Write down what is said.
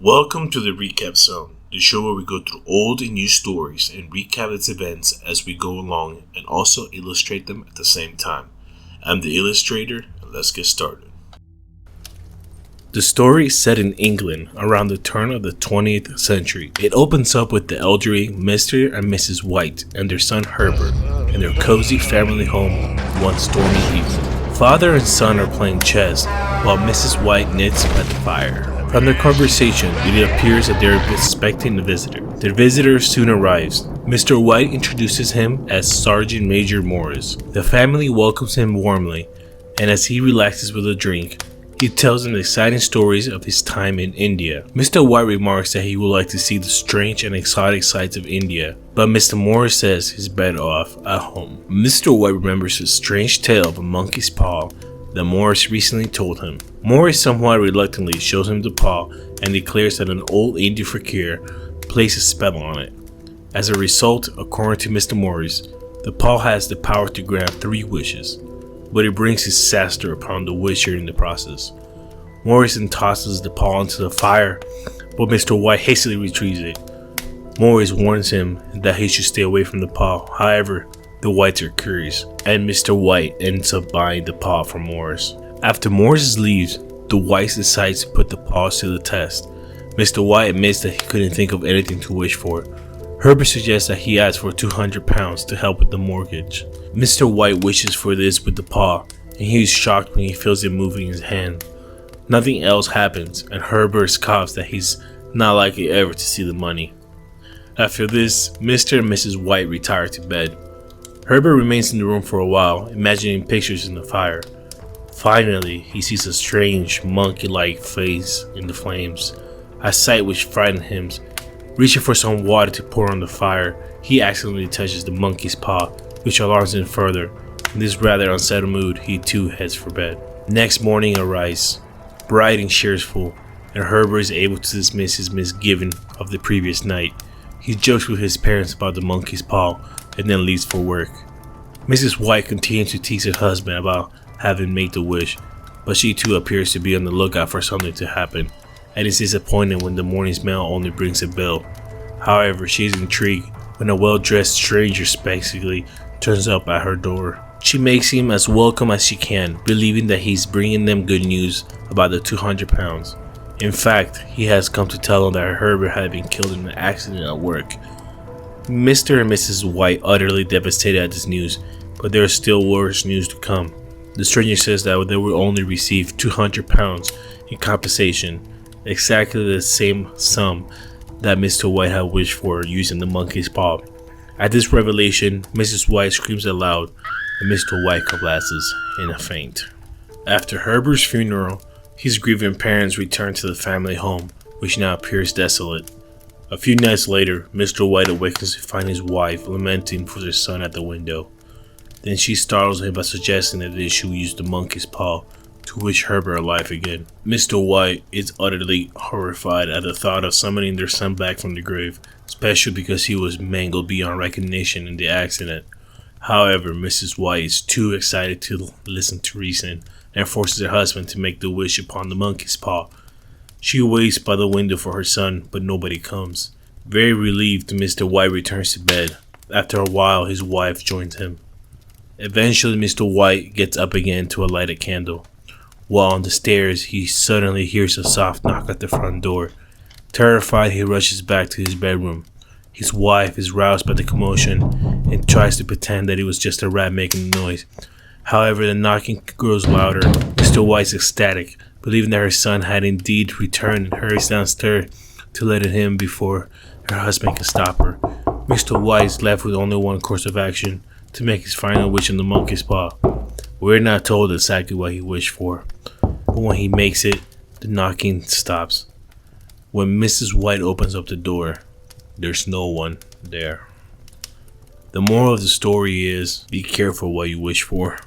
Welcome to the Recap Zone, the show where we go through old and new stories and recap its events as we go along and also illustrate them at the same time. I'm the illustrator, and let's get started. The story is set in England around the turn of the 20th century. It opens up with the elderly Mr. and Mrs. White and their son Herbert in their cozy family home one stormy evening. Father and son are playing chess while Mrs. White knits at the fire. From their conversation, it appears that they are expecting a visitor. The visitor soon arrives. Mr. White introduces him as Sergeant Major Morris. The family welcomes him warmly, and as he relaxes with a drink, he tells them exciting stories of his time in India. Mr. White remarks that he would like to see the strange and exotic sights of India, but Mr. Morris says he's better off at home. Mr. White remembers a strange tale of a monkey's paw that Morris recently told him. Morris somewhat reluctantly shows him the paw and declares that an old Indian fakir placed a spell on it. As a result, according to Mr. Morris, the paw has the power to grant 3 wishes, but it brings disaster upon the wisher in the process. Morris then tosses the paw into the fire, but Mr. White hastily retrieves it. Morris warns him that he should stay away from the paw. However, the Whites are curious, and Mr. White ends up buying the paw from Morris. After Morris leaves, the Whites decide to put the paws to the test. Mr. White admits that he couldn't think of anything to wish for. Herbert suggests that he asks for £200 to help with the mortgage. Mr. White wishes for this with the paw, and he is shocked when he feels it moving in his hand. Nothing else happens, and Herbert scoffs that he's not likely ever to see the money. After this, Mr. and Mrs. White retire to bed. Herbert remains in the room for a while, imagining pictures in the fire. Finally, he sees a strange, monkey-like face in the flames, a sight which frightened him. Reaching for some water to pour on the fire, he accidentally touches the monkey's paw, which alarms him further. In this rather unsettled mood, he too heads for bed. Next morning arrives, bright and cheerful, and Herbert is able to dismiss his misgiving of the previous night. He jokes with his parents about the monkey's paw and then leaves for work. Mrs. White continues to tease her husband about having made the wish, but she too appears to be on the lookout for something to happen, and is disappointed when the morning's mail only brings a bill. However, she is intrigued when a well-dressed stranger basically turns up at her door. She makes him as welcome as she can, believing that he's bringing them good news about the £200. In fact, he has come to tell them that Herbert had been killed in an accident at work. Mr. and Mrs. White utterly devastated at this news, but there is still worse news to come. The stranger says that they will only receive £200 in compensation, exactly the same sum that Mr. White had wished for using the monkey's paw. At this revelation, Mrs. White screams aloud, and Mr. White collapses in a faint. After Herbert's funeral, his grieving parents return to the family home, which now appears desolate. A few nights later, Mr. White awakens to find his wife lamenting for their son at the window. Then she startles him by suggesting that they should use the monkey's paw to wish Herbert alive again. Mr. White is utterly horrified at the thought of summoning their son back from the grave, especially because he was mangled beyond recognition in the accident. However, Mrs. White is too excited to listen to reason and forces her husband to make the wish upon the monkey's paw. She waits by the window for her son, but nobody comes. Very relieved, Mr. White returns to bed. After a while, his wife joins him. Eventually, Mr. White gets up again to light a candle. While on the stairs, he suddenly hears a soft knock at the front door. Terrified, he rushes back to his bedroom. His wife is roused by the commotion and tries to pretend that it was just a rat making noise. However, the knocking grows louder. Mr. White is ecstatic, believing that her son had indeed returned, and hurries downstairs to let him in before her husband can stop her. Mr. White is left with only one course of action: to make his final wish on the monkey's paw. We're not told exactly what he wished for, but when he makes it, the knocking stops. When Mrs. White opens up the door, there's no one there. The moral of the story is, be careful what you wish for.